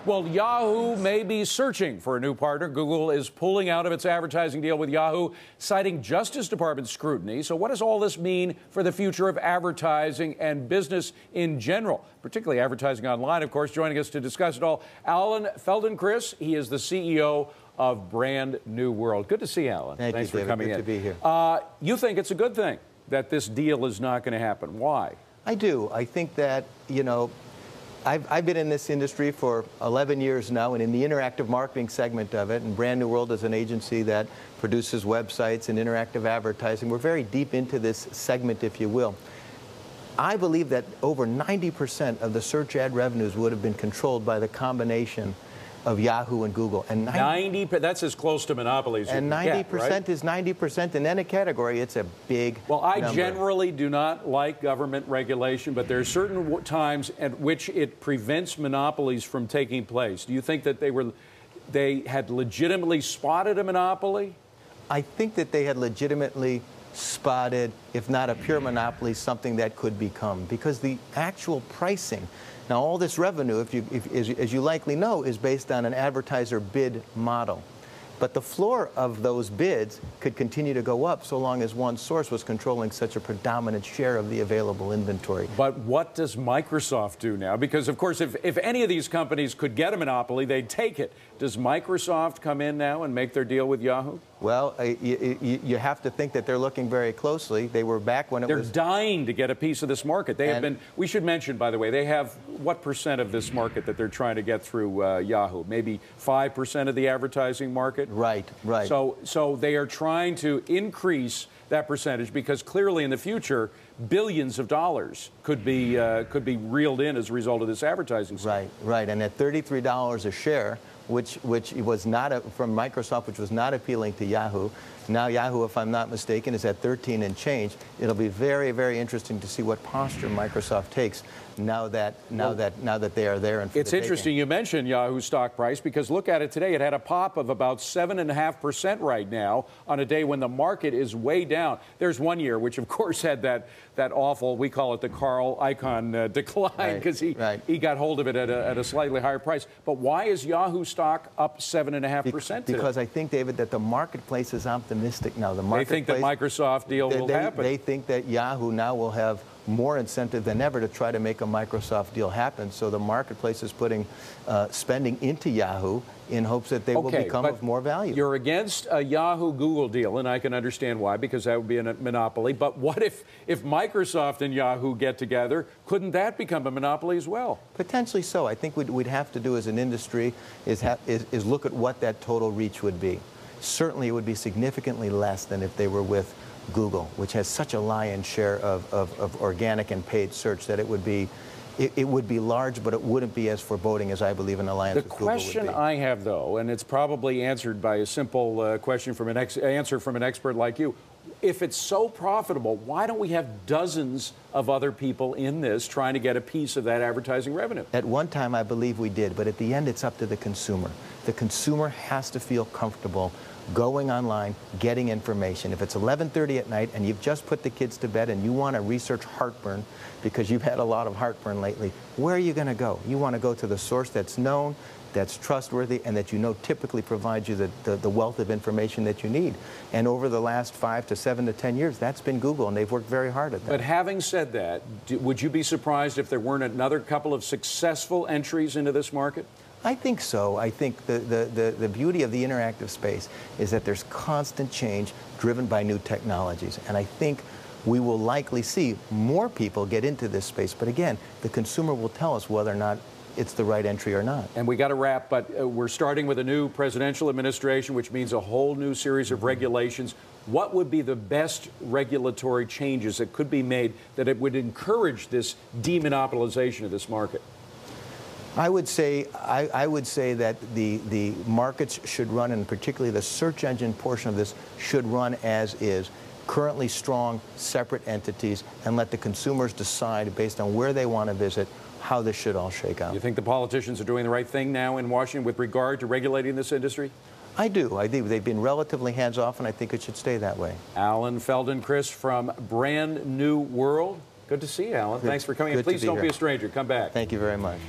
Well, Yahoo may be searching for a new partner. Google is pulling out of its advertising deal with Yahoo, citing Justice Department scrutiny. So what does all this mean for the future of advertising and business in general, particularly advertising online? Of course, joining us to discuss it all, Alan Feldenkris. He is the CEO of Brand New World. Good to see you, Alan. Thanks for coming in. Good to be here. You think it's a good thing that this deal is not going to happen. Why? I do. I think that, I've been in this industry for 11 years now, and in the interactive marketing segment of it, and Brand New World is an agency that produces websites and interactive advertising. We're very deep into this segment, if you will. I believe that over 90% of the search ad revenues would have been controlled by the combination of Yahoo and Google. And 90, that's as close to monopoly as you can get, right? And 90% is 90%. In any category, it's a big Well, I number. generally do not like government regulation, but there are certain times at which it prevents monopolies from taking place. Do you think that they had legitimately spotted a monopoly? I think that they had legitimately spotted, if not a pure monopoly, something that could become. Because the actual pricing, now all this revenue, as you likely know, is based on an advertiser bid model. But the floor of those bids could continue to go up so long as one source was controlling such a predominant share of the available inventory. But what does Microsoft do now? Because, of course, if any of these companies could get a monopoly, they'd take it. Does Microsoft come in now and make their deal with Yahoo? Well, you have to think that they're looking very closely. They were back when They're dying to get a piece of this market. They have been, we should mention, by the way, they have what % of this market that they're trying to get through Yahoo? Maybe 5% of the advertising market? Right, right. So they are trying to increase that percentage because clearly in the future, billions of dollars could be reeled in as a result of this advertising scheme. Right, right. And at $33 a share, which was not from Microsoft, which was not appealing to Yahoo. Now Yahoo, if I'm not mistaken, is at 13 and change. It'll be very, very interesting to see what posture Microsoft takes now that they are there. And it's interesting you mentioned Yahoo stock price because look at it today. It had a pop of about 7.5% right now on a day when the market is way down. There's one year which, of course, had that awful, we call it the Carl Icahn decline because he got hold of it at a slightly higher price. But why is Yahoo stock up 7.5% today? Because I think, David, that the marketplace is optimistic now. They think the Microsoft deal will happen. They think that Yahoo now will have more incentive than ever to try to make a Microsoft deal happen. So the marketplace is putting spending into Yahoo in hopes that they will become of more value. You're against a Yahoo-Google deal, and I can understand why, because that would be a monopoly. But what if Microsoft and Yahoo get together? Couldn't that become a monopoly as well? Potentially so. I think what we'd have to do as an industry is look at what that total reach would be. Certainly it would be significantly less than if they were with Google, which has such a lion's share of organic and paid search that it would be large, but it wouldn't be as foreboding as I believe an alliance with Google would be. The question I have, though, and it's probably answered by a simple question from answer from an expert like you, if it's so profitable, why don't we have dozens of other people in this trying to get a piece of that advertising revenue? At one time, I believe we did, but at the end, it's up to the consumer. The consumer has to feel comfortable going online, getting information. If it's 11:30 at night and you've just put the kids to bed and you want to research heartburn because you've had a lot of heartburn lately, where are you going to go? You want to go to the source that's known, that's trustworthy, and that you know typically provides you the wealth of information that you need. And over the last 5 to 7 to 10 years, that's been Google, and they've worked very hard at that. But having said that, would you be surprised if there weren't another couple of successful entries into this market? I think so. I think the beauty of the interactive space is that there's constant change driven by new technologies. And I think we will likely see more people get into this space. But again, the consumer will tell us whether or not it's the right entry or not. And we got to wrap, but we're starting with a new presidential administration, which means a whole new series of regulations. What would be the best regulatory changes that could be made that it would encourage this demonopolization of this market? I would say that the markets should run, and particularly the search engine portion of this should run as is. Currently strong, separate entities, and let the consumers decide based on where they want to visit how this should all shake out. You think the politicians are doing the right thing now in Washington with regard to regulating this industry? I do. I think they've been relatively hands-off, and I think it should stay that way. Alan Feldenkris from Brand New World. Good to see you, Alan. Thanks for coming in. Please don't be a stranger. Come back. Thank you very much.